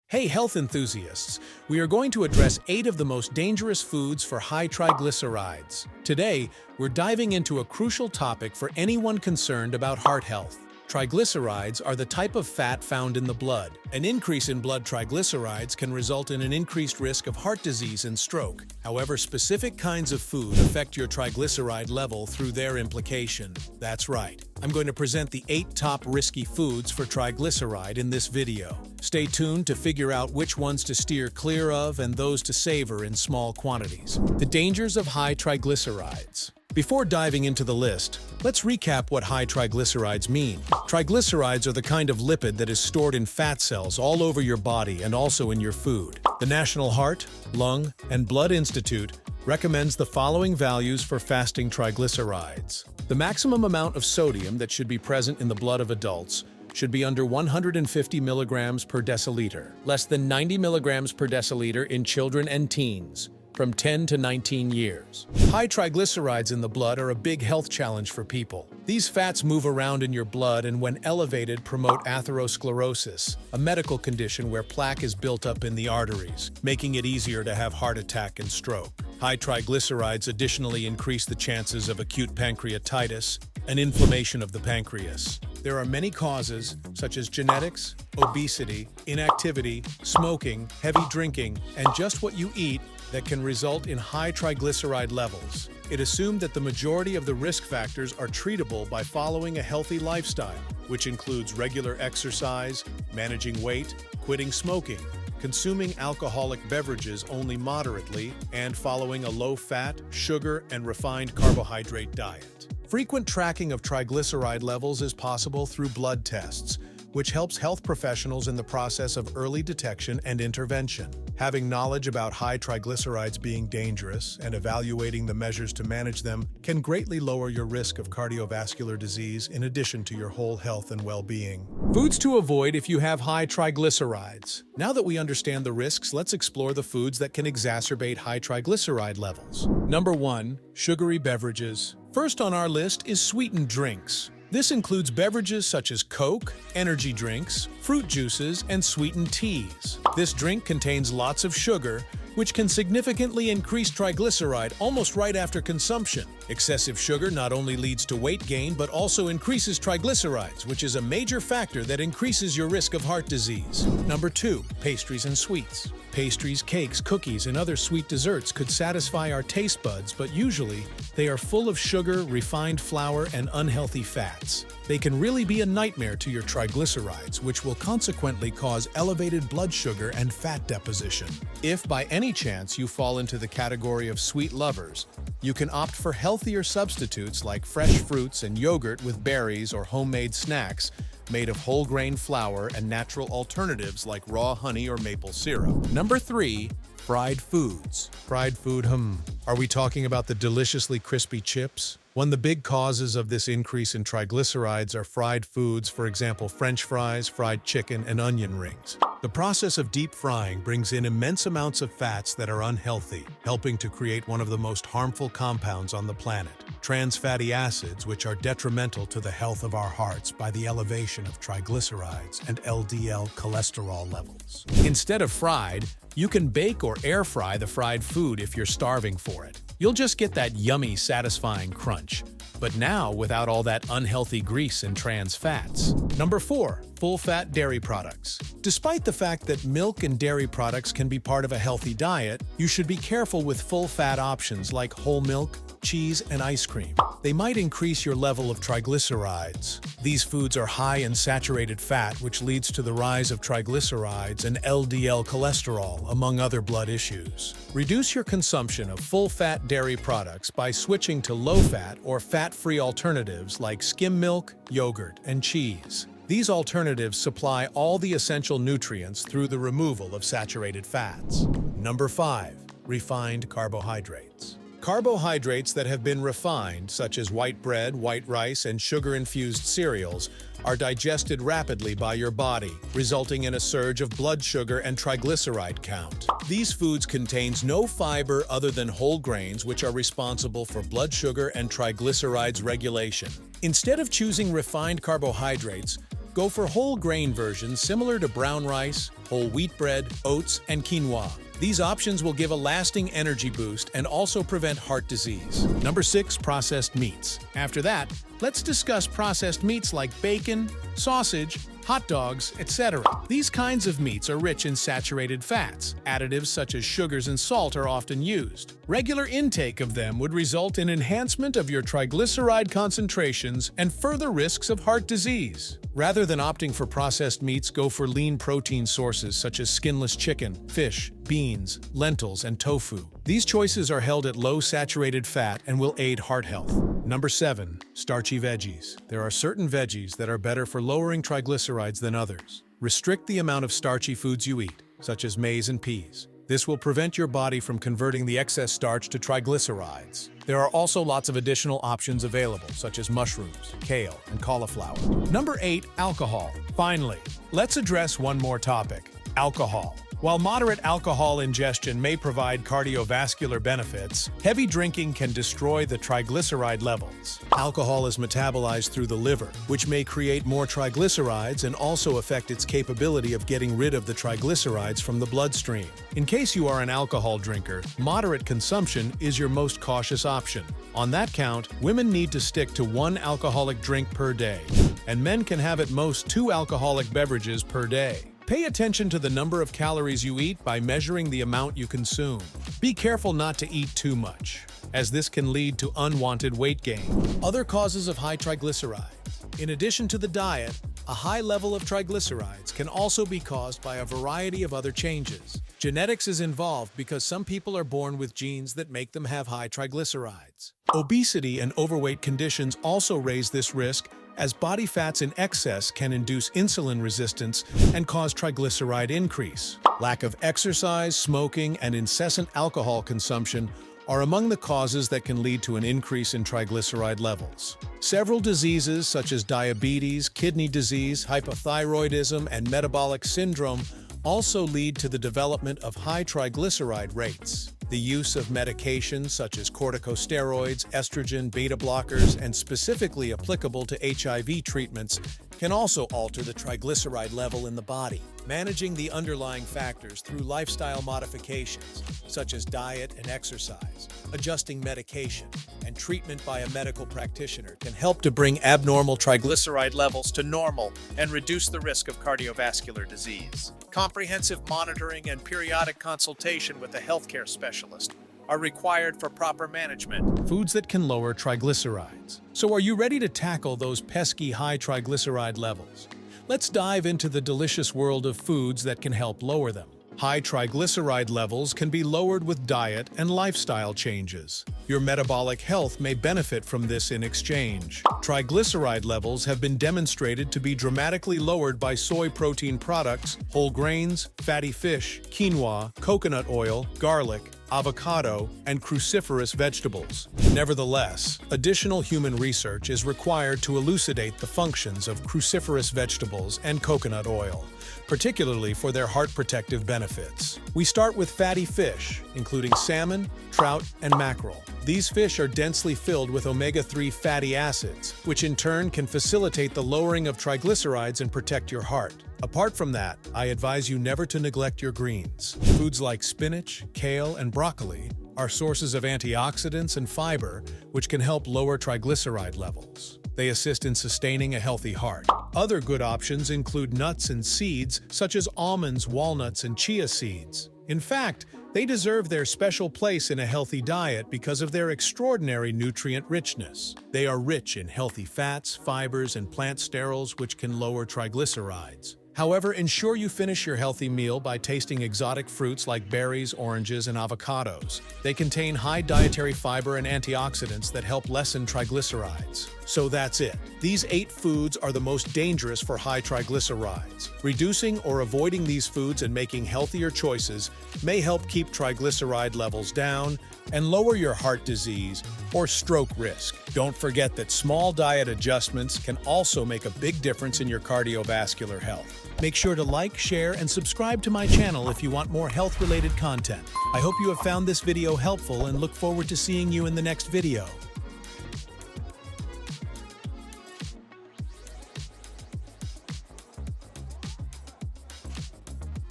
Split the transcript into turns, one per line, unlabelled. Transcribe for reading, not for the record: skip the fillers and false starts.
Hey health enthusiasts, we are going to address 8 of the most dangerous foods for high triglycerides. Today, we're diving into a crucial topic for anyone concerned about heart health. Triglycerides are the type of fat found in the blood. An increase in blood triglycerides can result in an increased risk of heart disease and stroke. However, specific kinds of food affect your triglyceride level through their implication. That's right. I'm going to present the 8 top risky foods for triglyceride in this video. Stay tuned to figure out which ones to steer clear of and those to savor in small quantities. The dangers of high triglycerides. Before diving into the list, let's recap what high triglycerides mean. Triglycerides are the kind of lipid that is stored in fat cells all over your body and also in your food. The National Heart, Lung, and Blood Institute recommends the following values for fasting triglycerides. The maximum amount of sodium that should be present in the blood of adults should be under 150 milligrams per deciliter, less than 90 milligrams per deciliter in children and teens, from 10 to 19 years. High triglycerides in the blood are a big health challenge for people. These fats move around in your blood and when elevated promote atherosclerosis, a medical condition where plaque is built up in the arteries, making it easier to have heart attack and stroke. High triglycerides additionally increase the chances of acute pancreatitis, an inflammation of the pancreas. There are many causes, such as genetics, obesity, inactivity, smoking, heavy drinking, and just what you eat, that can result in high triglyceride levels. It assumed that the majority of the risk factors are treatable by following a healthy lifestyle, which includes regular exercise, managing weight, quitting smoking, consuming alcoholic beverages only moderately, and following a low-fat, sugar, and refined carbohydrate diet. Frequent tracking of triglyceride levels is possible through blood tests, which helps health professionals in the process of early detection and intervention. Having knowledge about high triglycerides being dangerous and evaluating the measures to manage them can greatly lower your risk of cardiovascular disease in addition to your whole health and well-being. Foods to avoid if you have high triglycerides. Now that we understand the risks, let's explore the foods that can exacerbate high triglyceride levels. Number 1. Sugary beverages. First on our list is sweetened drinks. This includes beverages such as Coke, energy drinks, fruit juices, and sweetened teas. This drink contains lots of sugar, which can significantly increase triglyceride almost right after consumption. Excessive sugar not only leads to weight gain, but also increases triglycerides, which is a major factor that increases your risk of heart disease. Number 2. Pastries and sweets. Pastries, cakes, cookies, and other sweet desserts could satisfy our taste buds, but usually they are full of sugar, refined flour, and unhealthy fats. They can really be a nightmare to your triglycerides, which will consequently cause elevated blood sugar and fat deposition. If by any chance you fall into the category of sweet lovers, you can opt for healthier substitutes like fresh fruits and yogurt with berries or homemade snacks made of whole grain flour and natural alternatives like raw honey or maple syrup. Number 3. Fried foods. Fried food, Are we talking about the deliciously crispy chips? One of the big causes of this increase in triglycerides are fried foods, for example, French fries, fried chicken, and onion rings. The process of deep frying brings in immense amounts of fats that are unhealthy, helping to create one of the most harmful compounds on the planet, trans fatty acids, which are detrimental to the health of our hearts by the elevation of triglycerides and LDL cholesterol levels. Instead of fried, you can bake or air fry the fried food if you're starving for it. You'll just get that yummy, satisfying crunch, but now without all that unhealthy grease and trans fats. Number 4. Full-fat dairy products. Despite the fact that milk and dairy products can be part of a healthy diet, you should be careful with full-fat options like whole milk, cheese, and ice cream. They might increase your level of triglycerides. These foods are high in saturated fat, which leads to the rise of triglycerides and LDL cholesterol, among other blood issues. Reduce your consumption of full-fat dairy products by switching to low-fat or fat-free alternatives like skim milk, yogurt, and cheese. These alternatives supply all the essential nutrients through the removal of saturated fats. Number 5. Refined carbohydrates. Carbohydrates that have been refined, such as white bread, white rice, and sugar-infused cereals, are digested rapidly by your body, resulting in a surge of blood sugar and triglyceride count. These foods contain no fiber other than whole grains, which are responsible for blood sugar and triglycerides regulation. Instead of choosing refined carbohydrates, Go for whole grain versions similar to brown rice, whole wheat bread, oats, and quinoa. These options will give a lasting energy boost and also prevent heart disease. Number 6, processed meats. After that, let's discuss processed meats like bacon, sausage, hot dogs, etc. These kinds of meats are rich in saturated fats. Additives such as sugars and salt are often used. Regular intake of them would result in enhancement of your triglyceride concentrations and further risks of heart disease. Rather than opting for processed meats, go for lean protein sources such as skinless chicken, fish, beans, lentils, and tofu. These choices are held at low saturated fat and will aid heart health. Number 7, starchy veggies. There are certain veggies that are better for lowering triglycerides than others. Restrict the amount of starchy foods you eat, such as maize and peas. This will prevent your body from converting the excess starch to triglycerides. There are also lots of additional options available, such as mushrooms, kale, and cauliflower. Number 8, alcohol. Finally, let's address one more topic: alcohol. While moderate alcohol ingestion may provide cardiovascular benefits, heavy drinking can destroy the triglyceride levels. Alcohol is metabolized through the liver, which may create more triglycerides and also affect its capability of getting rid of the triglycerides from the bloodstream. In case you are an alcohol drinker, moderate consumption is your most cautious option. On that count, women need to stick to 1 alcoholic drink per day, and men can have at most 2 alcoholic beverages per day. Pay attention to the number of calories you eat by measuring the amount you consume. Be careful not to eat too much, as this can lead to unwanted weight gain. Other causes of high triglycerides. In addition to the diet, a high level of triglycerides can also be caused by a variety of other changes. Genetics is involved because some people are born with genes that make them have high triglycerides. Obesity and overweight conditions also raise this risk, as body fats in excess can induce insulin resistance and cause triglyceride increase. Lack of exercise, smoking, and incessant alcohol consumption are among the causes that can lead to an increase in triglyceride levels. Several diseases such as diabetes, kidney disease, hypothyroidism, and metabolic syndrome also lead to the development of high triglyceride rates. The use of medications such as corticosteroids, estrogen, beta blockers, and specifically applicable to HIV treatments can also alter the triglyceride level in the body. Managing the underlying factors through lifestyle modifications, such as diet and exercise, adjusting medication, and treatment by a medical practitioner can help to bring abnormal triglyceride levels to normal and reduce the risk of cardiovascular disease. Comprehensive monitoring and periodic consultation with a healthcare specialist are required for proper management. Foods that can lower triglycerides. So are you ready to tackle those pesky high triglyceride levels? Let's dive into the delicious world of foods that can help lower them. High triglyceride levels can be lowered with diet and lifestyle changes. Your metabolic health may benefit from this in exchange. Triglyceride levels have been demonstrated to be dramatically lowered by soy protein products, whole grains, fatty fish, quinoa, coconut oil, garlic, avocado, and cruciferous vegetables. Nevertheless, additional human research is required to elucidate the functions of cruciferous vegetables and coconut oil, particularly for their heart protective benefits. We start with fatty fish, including salmon, trout, and mackerel. These fish are densely filled with omega-3 fatty acids, which in turn can facilitate the lowering of triglycerides and protect your heart. Apart from that, I advise you never to neglect your greens. Foods like spinach, kale, and broccoli are sources of antioxidants and fiber, which can help lower triglyceride levels. They assist in sustaining a healthy heart. Other good options include nuts and seeds, such as almonds, walnuts, and chia seeds. In fact, they deserve their special place in a healthy diet because of their extraordinary nutrient richness. They are rich in healthy fats, fibers, and plant sterols, which can lower triglycerides. However, ensure you finish your healthy meal by tasting exotic fruits like berries, oranges, and avocados. They contain high dietary fiber and antioxidants that help lessen triglycerides. So that's it. These 8 foods are the most dangerous for high triglycerides. Reducing or avoiding these foods and making healthier choices may help keep triglyceride levels down and lower your heart disease or stroke risk. Don't forget that small diet adjustments can also make a big difference in your cardiovascular health. Make sure to like, share, and subscribe to my channel if you want more health-related content. I hope you have found this video helpful and look forward to seeing you in the next video.